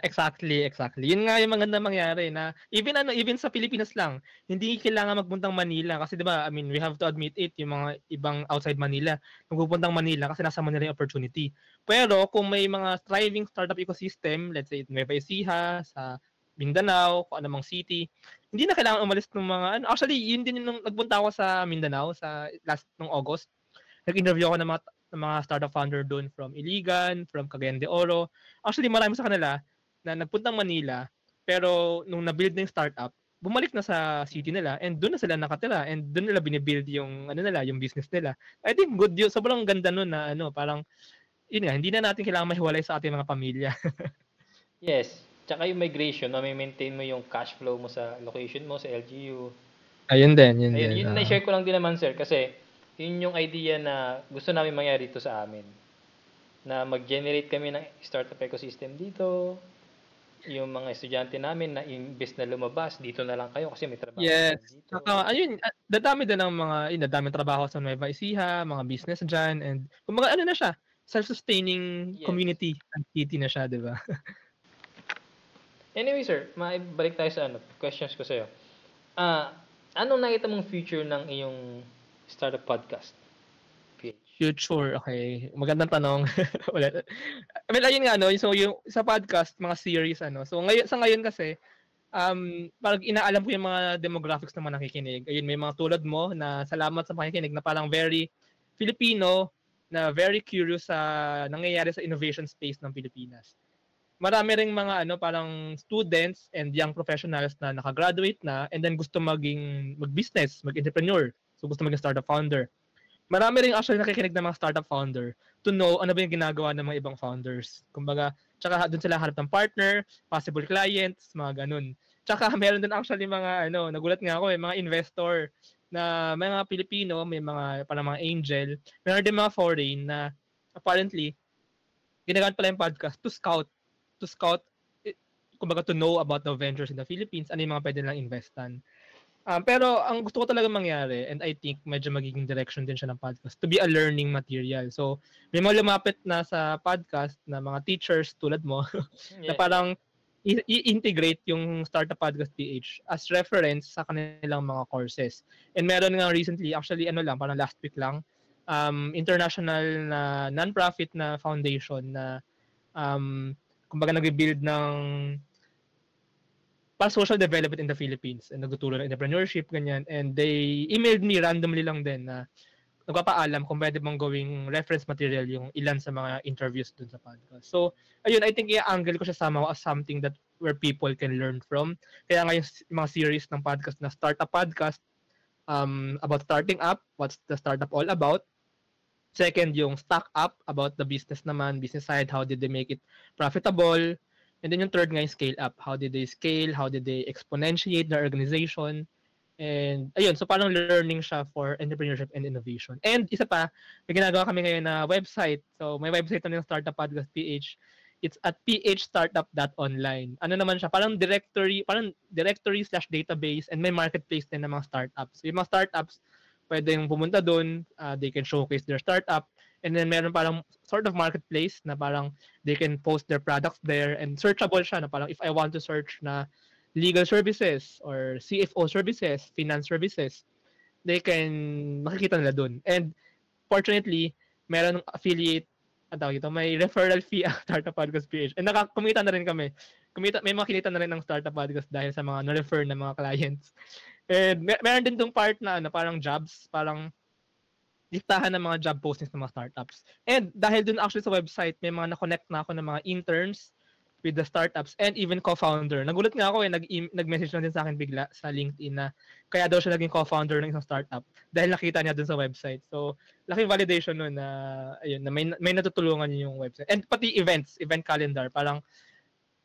Exactly. Yun nga yung maganda mangyari na even sa Pilipinas lang, hindi kailangan magpuntang Manila kasi 'di ba, I mean, we have to admit it, yung mga ibang outside Manila, nagpupuntang Manila kasi nasa Manila yung opportunity. Pero kung may mga thriving startup ecosystem, let's say Nueva Ecija, sa Mindanao, kung anumang city, hindi na kailangan umalis ng mga ano. Actually, yun din yung nagpunta ako sa Mindanao sa last nung August. Nag-interview ako ng mga startup founder doon from Iligan, from Cagayan de Oro. Actually, marami sa kanila na nagpuntang Manila, pero nung na-build na yung startup, bumalik na sa city nila and doon na sila nakatira and doon nila binibuild yung ano nila, yung business nila. I think good yun. Sobrang ganda nun na ano, parang yun nga, hindi na natin kailangan mahiwalay sa ating mga pamilya. Yes. Tsaka yung migration, na may maintain mo yung cash flow mo sa location mo, sa LGU. Ayun din. Ayun, yun na-share ko lang din naman, sir, kasi yun yung idea na gusto namin mangyari dito sa amin. Na mag-generate kami ng startup ecosystem dito. Yung mga estudyante namin na imbes na lumabas, dito na lang kayo kasi may trabaho Yes. dito. Saka, ayun, dadami din ng mga, dadaming trabaho sa Nueva Ecija, mga business dyan, and kumbaga ano na siya, self-sustaining Yes. community and city na siya, di ba? Anyway, sir, maibalik tayo sa questions ko sa'yo. Anong nakita mong future ng iyong startup podcast? PH. Future, okay. Magandang tanong. Well, ayun nga, so yung sa podcast, mga series, so ngayon kasi, parang inaalam ko yung mga demographics na nakikinig. Ayun, may mga tulad mo na salamat sa pakikinig na parang very Filipino, na very curious sa nangyayari sa innovation space ng Pilipinas. Marami ring mga parang students and young professionals na nakagraduate na and then gusto mag-business, mag-entrepreneur. So gusto maging startup founder. Marami ring actually nakikinig ng mga startup founder to know ano ba yung ginagawa ng mga ibang founders. Kumbaga, tsaka doon sila hanap ng partner, possible clients, mga ganun. Tsaka meron din actually mga nagulat nga ako mga investor na mga Pilipino, may mga parang mga angel, meron din mga foreign na apparently ginagamit pala yung podcast to scout, kumbaga to know about the ventures in the Philippines, ano yung mga pwede lang investan. Pero ang gusto ko talaga mangyari, and I think medyo magiging direction din siya ng podcast, to be a learning material. So, may mga lumapit na sa podcast na mga teachers tulad mo, na parang i-integrate yung Startup Podcast PH as reference sa kanilang mga courses. And meron nga recently, actually parang last week lang, international na non-profit na foundation na kumbaga nag-build ng para social development in the Philippines and nagtuturo ng entrepreneurship, ganyan. And they emailed me randomly lang din na nagpapaalam kung pwede bang gawing reference material yung ilan sa mga interviews dun sa podcast. So, ayun, I think i-angle ko siya somehow as something that where people can learn from. Kaya nga yung mga series ng podcast na Startup Podcast, about starting up, what's the startup all about. Second, yung Stack Up, about the business naman, business side, how did they make it profitable. And then yung third nga yung Scale Up, how did they scale, how did they exponentiate their organization. And ayun, so parang learning siya for entrepreneurship and innovation. And isa pa, may ginagawa kami ngayon na website. So may website na yung Startup Podcast PH. It's at phstartup.online. Ano naman siya, parang directory/database, and may marketplace din ng mga startups. So yung mga startups, pwedeng pumunta doon, they can showcase their startup, and then meron parang sort of marketplace na parang they can post their products there, and searchable siya na parang if I want to search na legal services or CFO services, finance services, they can makikita nila doon. And fortunately, meron affiliate may referral fee ang Startup Podcast PH. And kumita na rin kami. May mga kinita na rin ng Startup Podcast dahil sa mga na-refer na mga clients. And meron din tong part na parang jobs, parang listahan ng mga job postings ng mga startups. And dahil dun actually sa website, may mga na-connect na ako ng mga interns with the startups and even co-founder. Nagulat nga ako nag-message na din sa akin bigla sa LinkedIn na kaya daw siya naging co-founder ng isang startup dahil nakita niya dun sa website. So, laking validation nun na ayun, na may natutulungan yung website. And pati event calendar, parang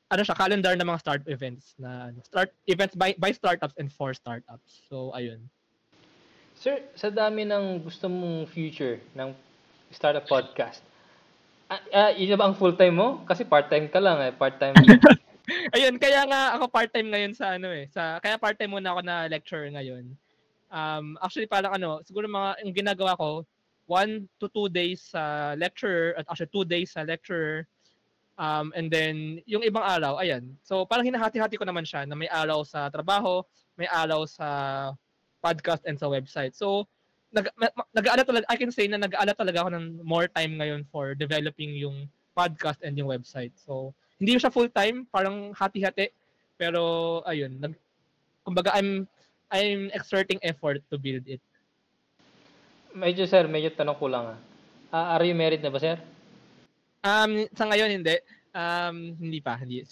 ano siya, calendar ng mga start events na start events by startups and for startups. So ayun. Sir, sa dami ng gusto mong future ng startup podcast, yun na ba ang full-time mo? Kasi part-time ka lang eh, part-time. Ayun, kaya nga ako part-time ngayon sa ano kaya part-time muna ako na lecturer ngayon. Actually parang siguro yung ginagawa ko 1 to 2 days sa lecturer at actually 2 days sa lecturer. And then yung ibang araw, ayan. So parang hinahati-hati ko naman siya na may araw sa trabaho, may araw sa podcast and sa website. So nag-aala talaga, I can say na nag-aala talaga ako ng more time ngayon for developing yung podcast and yung website. So hindi siya full time, parang hati-hati. Pero ayun, kumbaga I'm exerting effort to build it. Medyo sir, medyo tanong ko lang are you married na ba sir? Sa ngayon hindi. Hindi pa, hindi.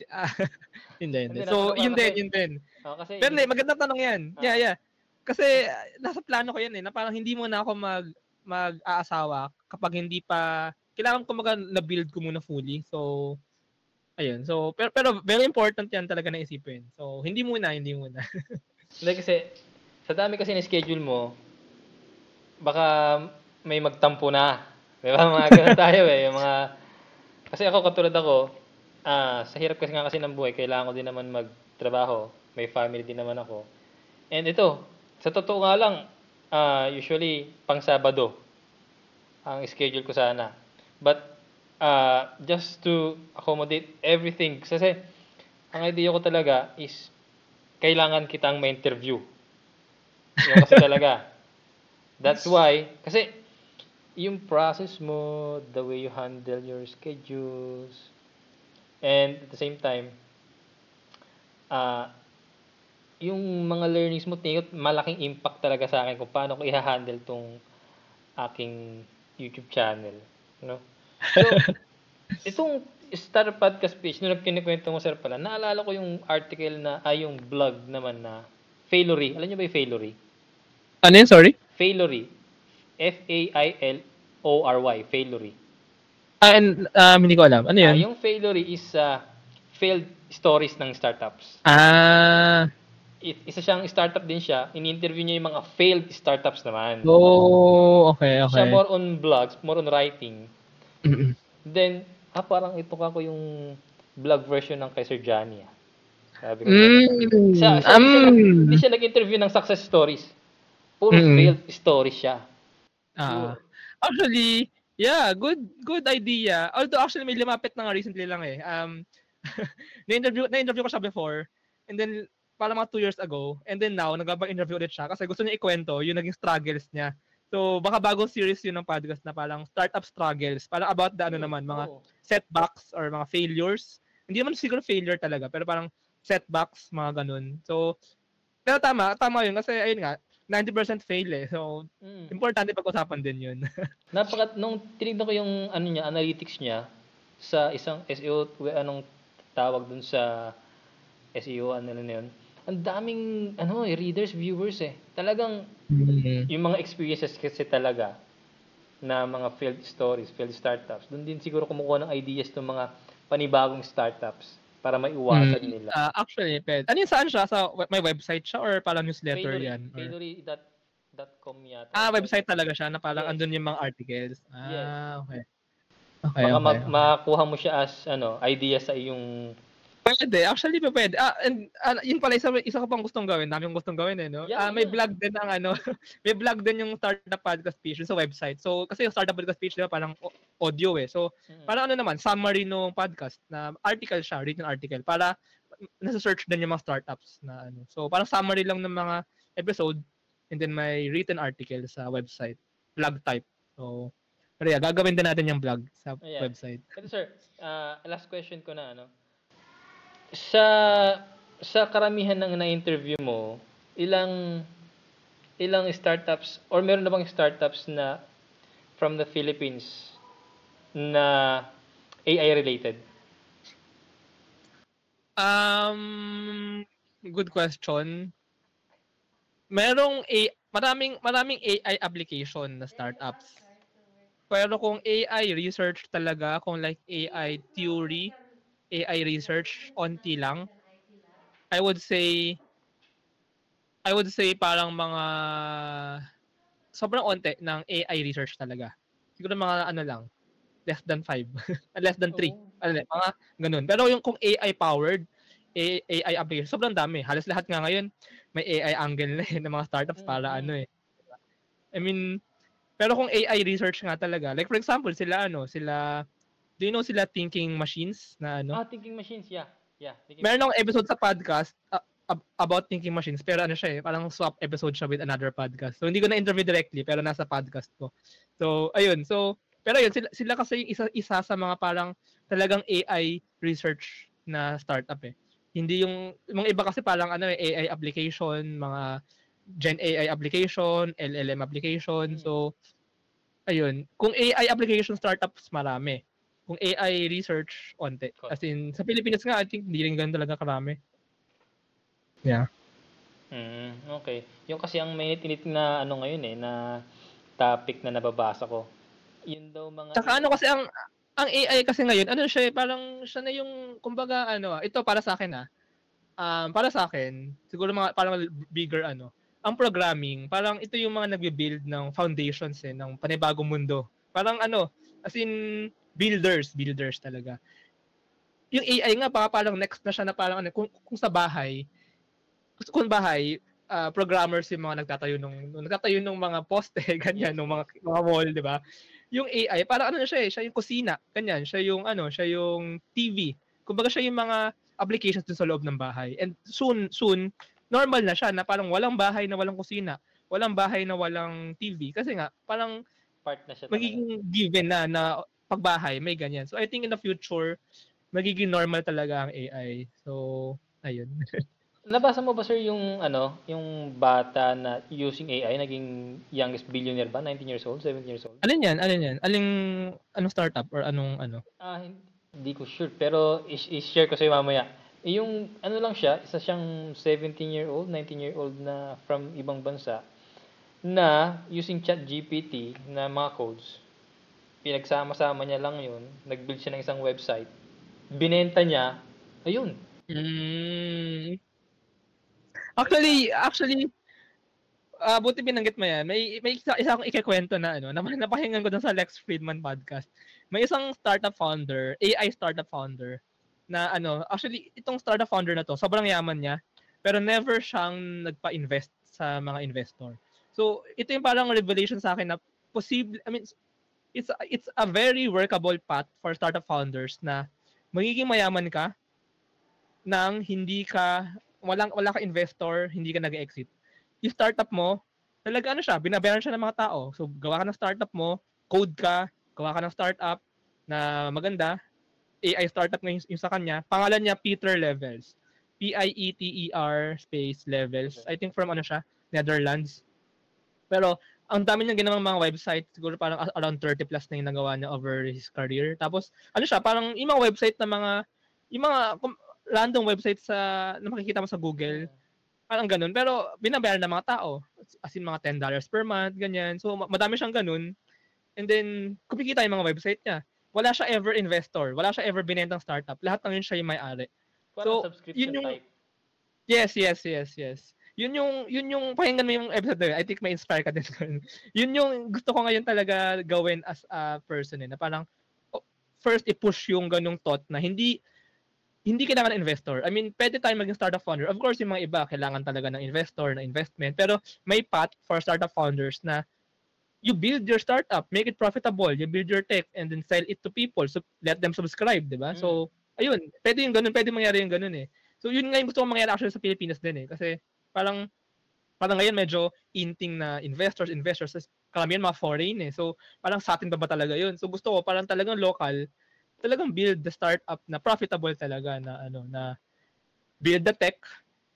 Hindi. Hindi, So, natanong yun ko kasi, din. kasi Pero hindi, magandang tanong yan. Ah. Yeah. Kasi nasa plano ko yan na parang hindi mo na ako mag-aasawa kapag hindi pa, kailangan ko na-build ko muna fully. So, ayun. So, pero very important yan talaga na isipin. So, hindi muna. Hindi kasi, sa dami kasi na schedule mo, baka may magtampo na. Di ba? Mga ganun tayo eh. Yung mga, kasi ako katulad ako, sa hirap kasi nga kasi ng buhay, kailangan ko din naman magtrabaho. May family din naman ako. And ito, sa totoo nga lang, usually pang Sabado ang schedule ko sana. But just to accommodate everything, kasi ang idea ko talaga is kailangan kitang ma-interview. Yung kasi talaga. That's why, kasi yung process mo, the way you handle your schedules, and at the same time, yung mga learnings mo, tingin ko malaking impact talaga sa akin kung paano ko i-handle tong aking YouTube channel. No? So, itong Star Podcast page, nung kinikwento mo sir pala, naalala ko yung article na, yung blog naman na Failory. Alam niyo ba yung Failory? Ano yun, sorry? Failory. Failory. Failory. And hindi ko alam. Ano yun? Yung Failory is failed stories ng startups. Isa siyang startup din siya. In-interview niya yung mga failed startups naman. Oh, okay. Siya more on blogs, more on writing. Mm-mm. Then, parang ito ko yung blog version ng kay Sir Johnny. Sabi ko. Hindi siya nag-interview ng success stories. Puro failed stories siya. Actually, yeah, good idea. Although actually may lumapit na nga recently lang eh. Na-interview ko siya before. And then parang mga 2 years ago. And then now, nagpapag-interview ulit siya kasi gusto niya ikwento yung naging struggles niya. So, baka bagong series yun ng podcast na parang startup struggles. Parang about the mga setbacks or mga failures. Hindi naman siguro failure talaga, pero parang setbacks, mga ganun. So, pero tama yun kasi ayun nga, 90% fail eh. So, importante pag-usapan din yun. Nung tinignan ko yung analytics niya sa isang SEO, anong tawag dun sa SEO, na yun. Ang daming readers, viewers eh. Talagang yung mga experiences kasi talaga na mga failed stories, failed startups. Doon din siguro kumukuha ng ideas ng mga panibagong startups para maiwasan nila. Actually, ano yun, saan siya? May website siya or parang newsletter Failory, yan? Failory.com yata. Website talaga siya na parang andun yung mga articles. Yes. Okay. Baka makuha mo siya as idea sa iyong. Pwede. Actually, pwede. And yun pala, isa ko pang gustong gawin. Dami kong gustong gawin eh, no? Yeah, may vlog din ang may vlog din yung Startup Podcast page sa website. So, kasi yung Startup Podcast page, diba, parang audio eh. So, parang naman, summary ng podcast na article siya, written article, para nasa search din yung mga startups na So, parang summary lang ng mga episode and then may written article sa website. Vlog type. So, pero yeah, gagawin din natin yung vlog sa website. Pero sir, last question ko na sa karamihan ng na-interview mo, ilang startups or meron na bang startups na from the Philippines na AI related? Good question. Maraming AI application na startups. Pero kung AI research talaga, kung like AI theory, AI research, onti lang. I would say parang mga sobrang onti ng AI research talaga. Siguro mga ano lang, less than 5, less than 3, Oo. mga ganun. Pero yung kung AI powered, AI application, sobrang dami. Halos lahat nga ngayon may AI angle na ng mga startups para Mm. ano eh. I mean, pero kung AI research nga talaga, like for example, do you know sila Thinking Machines na ano? Thinking machines, yeah. Yeah, thinking Meron machines. akong episode sa podcast about Thinking Machines, pero ano siya eh, parang swap episode siya with another podcast. So hindi ko na-interview directly, pero nasa podcast ko. So ayun, pero yun, sila kasi yung isa sa mga parang talagang AI research na startup eh. Hindi yung iba kasi parang ano eh, AI application, mga Gen AI application, LLM application. Mm. So ayun, kung AI application startups marami. Kung AI research, onti. As Konti. in, sa Pilipinas nga, I think hindi rin ganun talaga karami. Yeah. Okay. Yung kasi ang mainit-init na ano ngayon eh, na topic na nababasa ko. Yun daw mga Tsaka ano kasi ang AI kasi ngayon, ano siya eh, parang siya na yung, kumbaga ito para sa akin para sa akin, siguro mga parang bigger ang programming, parang ito yung mga nagbe-build ng foundations ng panibagong mundo. Parang as in, builders talaga. Yung AI nga, parang next na siya na parang kung sa bahay, kung bahay, programmers yung mga nagtatayo ng mga poste, ganyan, yes, ng yes. mga wall, di ba? Yung AI, parang ano na siya eh, siya yung kusina, ganyan, siya yung TV. Kumbaga siya yung mga applications dun sa loob ng bahay. And soon, normal na siya na parang walang bahay na walang kusina, walang bahay na walang TV. Kasi nga, parang Part na siya talaga. magiging given na pagbahay, may ganyan. So I think in the future, magiging normal talaga ang AI. So, ayun. Nabasa mo ba sir yung ano, yung bata na using AI naging youngest billionaire ba? 19 years old, 17 years old? Alin yan? Alin yan? Anong startup or anong ano? Hindi ko sure pero i-share ko sa mamaya. Yung ano lang siya, isa siyang 17-year-old, 19-year-old na from ibang bansa na using ChatGPT na mga codes. Pinagsama-sama niya lang yun, nag-build siya ng isang website. Binenta niya, ayun. Mm. May na, Actually, buti binanggit mo yan. May isa akong ikikwento na napakinggan ko dun sa Lex Fridman podcast. May isang startup founder, AI startup founder, na actually, itong startup founder na to, sobrang yaman niya, pero never siyang nagpa-invest sa mga investor. So, ito yung parang revelation sa akin na posible, I mean, it's a very workable path for startup founders na magiging mayaman ka nang wala ka investor, hindi ka nag-exit. Yung startup mo, talaga siya, binabayaran siya ng mga tao. So, gawa ka ng startup mo, code ka, gawa ka ng startup na maganda, AI startup na yung sa kanya, pangalan niya Peter Levels. Pieter space Levels. I think from siya, Netherlands. Pero, ang dami niyang ginawang mga website, siguro parang around 30 plus na yung nagawa niya over his career. Tapos, siya, parang yung mga website na yung mga random website na makikita mo sa Google, parang ganun. Pero, binabayaran ng mga tao. As in, mga $10 per month, ganyan. So, madami siyang ganun. And then, kumikita yung mga website niya. Wala siya ever investor. Wala siya ever binentang startup. Lahat ng yun siya yung may-ari. parang So, yun subscription yung type. Yes. Yun yung pakinggan mo yung episode na yun. I think may inspire ka din. Yun yung gusto ko ngayon talaga gawin as a person na parang first i-push yung ganung thought na hindi kailangan ng investor. I mean, pwede tayong maging startup founder. Of course, yung mga iba kailangan talaga ng investor, na investment, pero may path for startup founders na you build your startup, make it profitable, you build your tech, and then sell it to people. So, let them subscribe, di ba? Mm. So, ayun, pwede mangyari yung ganun eh. So, yun nga yung gusto kong mangyari actually sa Pilipinas din eh. Kasi, parang ngayon medyo inting na investors, karamihan mga foreign eh. So, parang sa atin ba talaga yun? So, gusto ko, parang talagang local, talagang build the startup na profitable talaga na build the tech,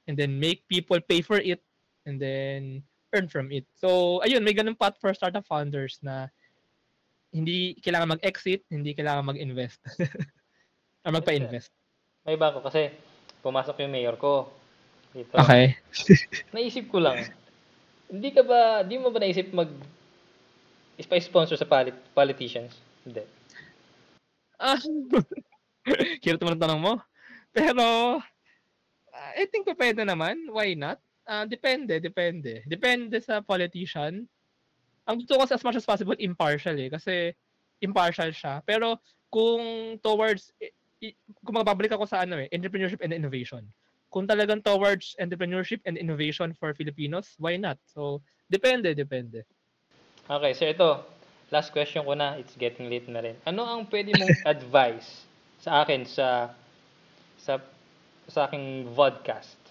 and then make people pay for it, and then earn from it. So, ayun, may ganun path for startup founders na hindi kailangan mag-exit, hindi kailangan mag-invest. Or Yes, sir. magpa-invest. May iba ko kasi pumasok yung mayor ko dito. Okay. Naisip ko lang, di mo ba naisip sponsor sa politicians? Hindi. Ah, Cute naman ang tanong mo. Pero, I think pwede naman. Why not? Depende. Depende sa politician. Ang gusto ko kasi as much as possible impartial kasi impartial siya. Pero kung towards kung mababalik ako sa entrepreneurship and innovation. Kung talagang towards entrepreneurship and innovation for Filipinos, why not? So, depende. Okay, so ito, last question ko na, it's getting late na rin. Ano ang pwede mong advice sa akin sa sa aking vodcast?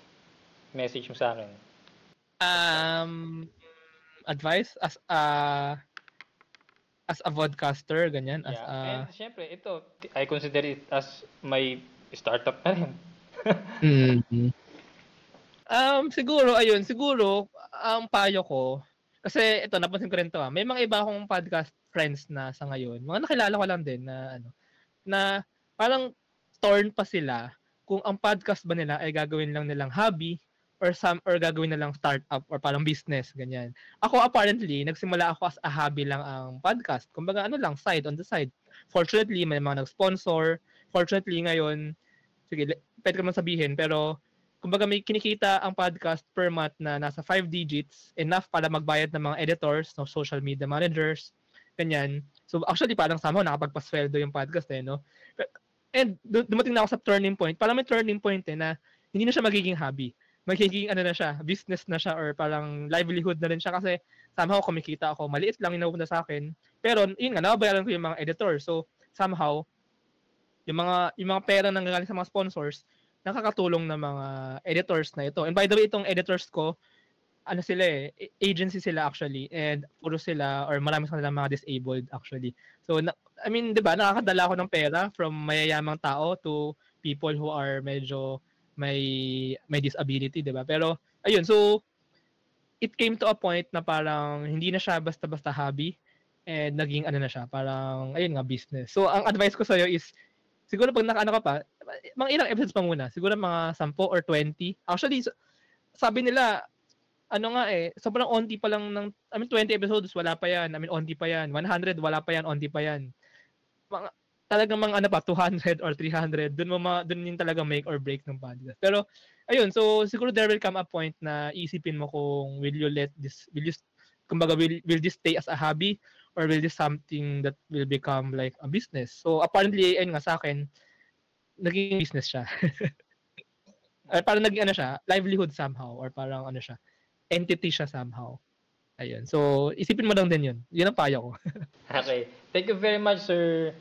Message mo sa akin. Advice as a vodcaster, ganyan. Yeah. And syempre, ito, I consider it as my startup na rin. Siguro, ang payo ko, kasi ito, napansin ko rin to may mga iba akong podcast friends na sa ngayon, mga nakilala ko lang din na parang torn pa sila kung ang podcast ba nila ay gagawin lang nilang hobby or gagawin na lang startup or parang business, ganyan. Ako apparently, nagsimula ako as a hobby lang ang podcast. Kumbaga lang, side on the side. Fortunately, may mga nag-sponsor. Fortunately ngayon, sige, pwede ko man sabihin, pero kumbaga may kinikita ang podcast per month na nasa 5 digits, enough para magbayad ng mga editors, no, social media managers, ganyan. So actually parang somehow nakapagpasweldo yung podcast no. And dumating na ako sa turning point. Parang may turning point na hindi na siya magiging hobby. Magiging na siya, business na siya or parang livelihood na rin siya kasi somehow kumikita ako. Maliit lang yung napunta sa akin. Pero yun nga, nababayaran ko yung mga editor. So somehow, yung mga pera nang galing sa mga sponsors, nakakatulong ng mga editors na ito. And by the way, itong editors ko, sila agency sila actually, and puro sila or marami sa kanila mga disabled actually. So I mean, 'di ba, nakakadala ako ng pera from mayayamang tao to people who are medyo may disability, 'di ba? Pero ayun, so it came to a point na parang hindi na siya basta-basta hobby and naging na siya, parang ayun nga, business. So ang advice ko sa iyo is siguro pag ka pa, mga ilang episodes pa muna, siguro mga 10 or 20. Actually, sabi nila sobrang onti pa lang 20 episodes, wala pa yan. Onti pa yan. 100, wala pa yan, onti pa yan. Talagang mga 200 or 300, dun yung talagang make or break ng podcast. Pero, ayun, so siguro there will come a point na isipin mo kung will this stay as a hobby or will this something that will become like a business? So, apparently, ayun nga sa akin, naging business siya. Parang naging siya, livelihood somehow or parang siya, entity siya somehow. Ayun. So, isipin mo lang din yun. Yun ang payo ko. Okay. Thank you very much, Sir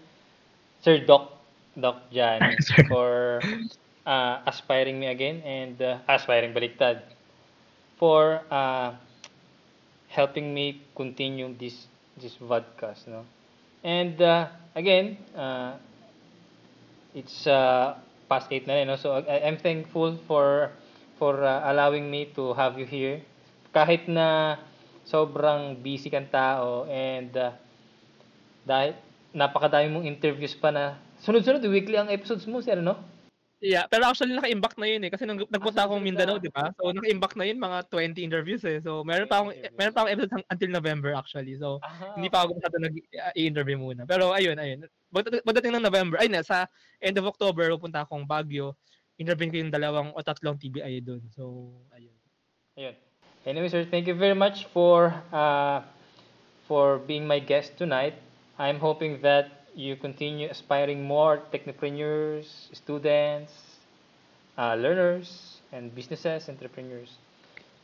Doc Jan, for aspiring me again and aspiring baliktad for helping me continue this podcast, no? And again, it's past 8 na rin, no? So I'm thankful for allowing me to have you here. Kahit na sobrang busy kang tao and dahil napakadami mong interviews pa na sunod-sunod weekly ang episodes mo, sir, no? Yeah, pero actually naka-imbak na yun kasi nagpunta akong Mindanao, di ba? So naka-imbak na yun mga 20 interviews So meron pa akong episodes until November actually. So hindi pa ako masyado nag-i-interview muna. Pero ayun. Pagdating ng November, sa end of October pupunta akong Baguio. Interview ko yung 2 o 3 TBI doon. So ayun. Anyway, sir, thank you very much for being my guest tonight. I'm hoping that you continue aspiring more technopreneurs, students, learners, and businesses, entrepreneurs.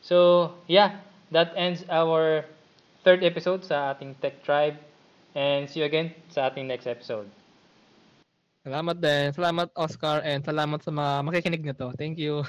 So, yeah, that ends our 3rd episode sa ating Tech Tribe. And see you again sa ating next episode. Salamat din. Salamat, Oscar, and salamat sa mga makikinig nito. Thank you.